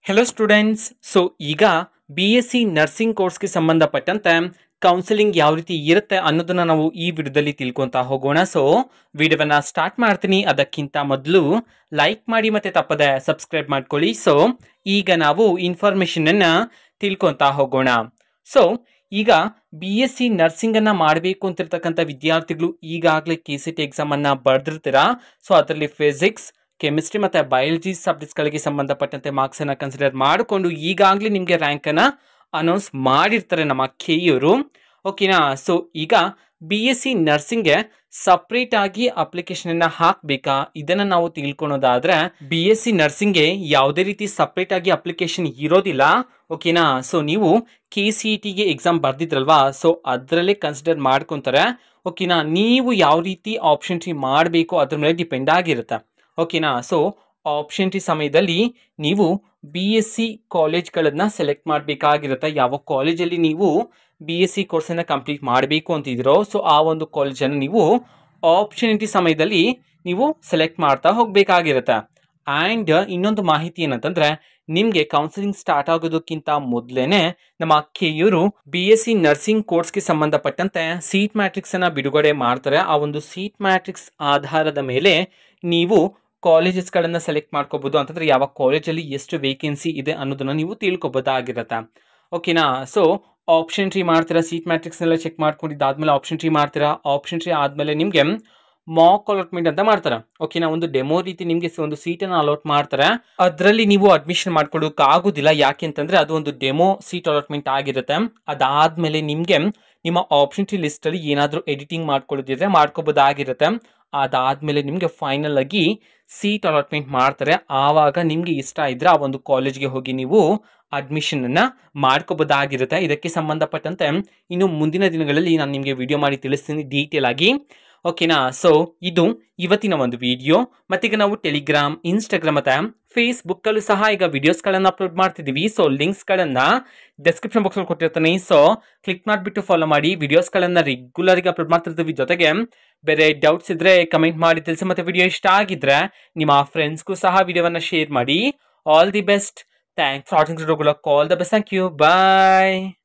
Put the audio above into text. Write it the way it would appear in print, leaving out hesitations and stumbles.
Hello students. ಈಗ B S C nursing ಕೋರ್ಸ್ಗೆ ಸಂಬಂಧಪಟ್ಟಂತೆ ಕೌನ್ಸಿಲಿಂಗ್ ಯಾವ ರೀತಿ ಇರುತ್ತೆ ಅನ್ನೋದನ್ನ ನಾವು ಈ ವಿಡಿಯೋದಲ್ಲಿ ತಿಳ್ಕೊಂತ ಹೋಗೋಣ. ವಿಡಿಯೋವನ್ನ ಸ್ಟಾರ್ಟ್ ಮಾಡ್ತೀನಿ. ಅದಕ್ಕಿಂತ ಮೊದಲು ಲೈಕ್ ಮಾಡಿ ಮತ್ತೆ ತಪ್ಪದೆ ಸಬ್ಸ್ಕ್ರೈಬ್ ಮಾಡ್ಕೊಳ್ಳಿ. ಈಗ ನಾವು ಇನ್ಫಾರ್ಮೇಶನ್ ಅನ್ನ ತಿಳ್ಕೊಂತ ಹೋಗೋಣ. ಈಗ ಬಿ ಎಸ್ ಸಿ ನರ್ಸಿಂಗ್ ಅನ್ನ ಮಾಡಬೇಕು ಅಂತಿರ್ತಕ್ಕಂಥ ವಿದ್ಯಾರ್ಥಿಗಳು ಈಗಾಗಲೇ KCET ಎಕ್ಸಾಮ್ ಅನ್ನ ಬರೆದಿರ್ತೀರಾ. ಅದರಲ್ಲಿ ಫಿಸಿಕ್ಸ್, ಕೆಮಿಸ್ಟ್ರಿ ಮತ್ತೆ ಬಯಾಲಜಿ ಸಬ್ಜೆಕ್ಟ್ಸ್ಗಳಿಗೆ ಸಂಬಂಧಪಟ್ಟಂತೆ ಮಾರ್ಕ್ಸ್ ಅನ್ನ ಕನ್ಸಿಡರ್ ಮಾಡಿಕೊಂಡು ಈಗಾಗಲೇ ನಿಮಗೆ ರ್ಯಾಂಕ್ ಅನ್ನ ಅನೌನ್ಸ್ ಮಾಡಿರ್ತಾರೆ ನಮ್ಮ ಕೆಇಯವರು. ಓಕೆನಾ? ಈಗ ಬಿ ಎಸ್ ಸಿ ನರ್ಸಿಂಗ್ಗೆ ಸಪ್ರೇಟ್ ಆಗಿ ಅಪ್ಲಿಕೇಶನ್ ಅನ್ನ ಹಾಕ್ಬೇಕಾ, ಇದನ್ನ ನಾವು ತಿಳ್ಕೊಳೋದಾದ್ರೆ ಬಿ ಎಸ್ ಸಿ ನರ್ಸಿಂಗ್ಗೆ ಯಾವುದೇ ರೀತಿ ಸಪ್ರೇಟ್ ಆಗಿ ಅಪ್ಲಿಕೇಶನ್ ಇರೋದಿಲ್ಲ. ಓಕೆನಾ? ನೀವು KCET ಗೆ ಎಕ್ಸಾಮ್ ಬರ್ದಿದ್ರಲ್ವಾ, ಅದರಲ್ಲೇ ಕನ್ಸಿಡರ್ ಮಾಡ್ಕೊಂತಾರೆ. ಓಕೆನಾ? ನೀವು ಯಾವ ರೀತಿ ಆಪ್ಷನ್ ಟ್ರೀ ಮಾಡಬೇಕು ಅದ್ರ ಮೇಲೆ ಡಿಪೆಂಡ್ ಆಗಿರುತ್ತೆ. ಓಕೆನಾ? ಆಪ್ಷನ್ ಟ್ರೀ ಸಮಯದಲ್ಲಿ ನೀವು ಬಿ ಎಸ್ ಸಿ ಕಾಲೇಜ್ಗಳನ್ನ ಸೆಲೆಕ್ಟ್ ಮಾಡಬೇಕಾಗಿರುತ್ತೆ. ಯಾವ ಕಾಲೇಜಲ್ಲಿ ನೀವು ಬಿ ಎಸ್ ಸಿ ಕೋರ್ಸನ್ನು ಕಂಪ್ಲೀಟ್ ಮಾಡಬೇಕು ಅಂತಿದ್ದೀರೋ ಆ ಒಂದು ಕಾಲೇಜನ್ನು ನೀವು ಆಪ್ಷನ್ ಟ್ರೀ ಸಮಯದಲ್ಲಿ ನೀವು ಸೆಲೆಕ್ಟ್ ಮಾಡ್ತಾ ಹೋಗಬೇಕಾಗಿರುತ್ತೆ. ಆ್ಯಂಡ್ ಇನ್ನೊಂದು ಮಾಹಿತಿ ಏನಂತಂದರೆ, ನಿಮಗೆ ಕೌನ್ಸಿಲಿಂಗ್ ಸ್ಟಾರ್ಟ್ ಆಗೋದಕ್ಕಿಂತ ಮೊದಲೇ ನಮ್ಮ ಕೆಇಯವರು ಬಿ ಎಸ್ ಸಿ ನರ್ಸಿಂಗ್ ಕೋರ್ಸ್ಗೆ ಸಂಬಂಧಪಟ್ಟಂತೆ ಸೀಟ್ ಮ್ಯಾಟ್ರಿಕ್ಸನ್ನು ಬಿಡುಗಡೆ ಮಾಡ್ತಾರೆ. ಆ ಒಂದು ಸೀಟ್ ಮ್ಯಾಟ್ರಿಕ್ಸ್ ಆಧಾರದ ಮೇಲೆ ನೀವು ಕಾಲೇಜಸ್ಗಳನ್ನು ಸೆಲೆಕ್ಟ್ ಮಾಡ್ಕೋಬಹುದು. ಅಂತಂದರೆ ಯಾವ ಕಾಲೇಜಲ್ಲಿ ಎಷ್ಟು ವೇಕೆನ್ಸಿ ಇದೆ ಅನ್ನೋದನ್ನು ನೀವು ತಿಳ್ಕೊಬೋದಾಗಿರುತ್ತೆ. ಓಕೆನಾ? ಆಪ್ಷನ್ ಟ್ರೀ ಮಾಡ್ತೀರಾ, ಸೀಟ್ ಮ್ಯಾಟ್ರಿಕ್ಸ್ನೆಲ್ಲ ಚೆಕ್ ಮಾಡ್ಕೊಂಡಿದ್ದಾದ್ಮೇಲೆ ಆಪ್ಷನ್ ಟ್ರೀ ಮಾಡ್ತೀರಾ. ಆಪ್ಷನ್ ಟ್ರೀ ಆದಮೇಲೆ ನಿಮಗೆ ಮಾಕ್ ಅಲಾಟ್ಮೆಂಟ್ ಅಂತ ಮಾಡ್ತಾರೆ. ಓಕೆನಾ? ಒಂದು ಡೆಮೋ ರೀತಿ ನಿಮಗೆ ಒಂದು ಸೀಟನ್ನು ಅಲಾಟ್ ಮಾಡ್ತಾರೆ. ಅದರಲ್ಲಿ ನೀವು ಅಡ್ಮಿಷನ್ ಮಾಡ್ಕೊಳ್ಳೋಕೆ ಆಗೋದಿಲ್ಲ. ಯಾಕೆ ಅಂತಂದರೆ ಅದು ಒಂದು ಡೆಮೋ ಸೀಟ್ ಅಲಾಟ್ಮೆಂಟ್ ಆಗಿರುತ್ತೆ. ಅದಾದಮೇಲೆ ನಿಮಗೆ ನಿಮ್ಮ ಆಪ್ಷನ್ ಟ್ರೀ ಲಿಸ್ಟಲ್ಲಿ ಏನಾದರೂ ಎಡಿಟಿಂಗ್ ಮಾಡ್ಕೊಳ್ಳೋದಿದ್ರೆ ಮಾಡ್ಕೋಬೋದಾಗಿರುತ್ತೆ. ಅದಾದಮೇಲೆ ನಿಮಗೆ ಫೈನಲ್ ಆಗಿ ಸೀಟ್ ಅಲಾಟ್ಮೆಂಟ್ ಮಾಡ್ತಾರೆ. ಆವಾಗ ನಿಮಗೆ ಇಷ್ಟ ಇದ್ದರೆ ಆ ಒಂದು ಕಾಲೇಜ್ಗೆ ಹೋಗಿ ನೀವು ಅಡ್ಮಿಷನನ್ನು ಮಾಡ್ಕೋಬೋದಾಗಿರುತ್ತೆ. ಇದಕ್ಕೆ ಸಂಬಂಧಪಟ್ಟಂತೆ ಇನ್ನು ಮುಂದಿನ ದಿನಗಳಲ್ಲಿ ನಾನು ನಿಮಗೆ ವಿಡಿಯೋ ಮಾಡಿ ತಿಳಿಸ್ತೀನಿ ಡೀಟೇಲ್ ಆಗಿ. ಓಕೆನಾ? ಇದು ಇವತ್ತಿನ ಒಂದು ವಿಡಿಯೋ. ಮತ್ತೀಗ ನಾವು ಟೆಲಿಗ್ರಾಮ್, ಇನ್ಸ್ಟಾಗ್ರಾಮ್ ಮತ್ತು ಫೇಸ್ಬುಕ್ಕಲ್ಲೂ ಸಹ ಈಗ ವಿಡಿಯೋಸ್ಗಳನ್ನು ಅಪ್ಲೋಡ್ ಮಾಡ್ತಿದ್ದೀವಿ. ಲಿಂಕ್ಸ್ಗಳನ್ನು ಡಿಸ್ಕ್ರಿಪ್ಷನ್ ಬಾಕ್ಸಲ್ಲಿ ಕೊಟ್ಟಿರ್ತೀನಿ. ಕ್ಲಿಕ್ ಮಾಡಿಬಿಟ್ಟು ಫಾಲೋ ಮಾಡಿ. ವಿಡಿಯೋಸ್ಗಳನ್ನು ರೆಗ್ಯುಲರ್ಗೆ ಅಪ್ಲೋಡ್ ಮಾಡ್ತಿರ್ತೀವಿ. ಜೊತೆಗೆ ಬೇರೆ ಡೌಟ್ಸ್ ಇದ್ದರೆ ಕಮೆಂಟ್ ಮಾಡಿ ತಿಳಿಸಿ. ಮತ್ತು ವಿಡಿಯೋ ಇಷ್ಟ ಆಗಿದ್ರೆ ನಿಮ್ಮ ಫ್ರೆಂಡ್ಸ್ಗೂ ಸಹ ವಿಡಿಯೋವನ್ನು ಶೇರ್ ಮಾಡಿ. All the best. Thanks for watching. All the best. Thank you. Bye.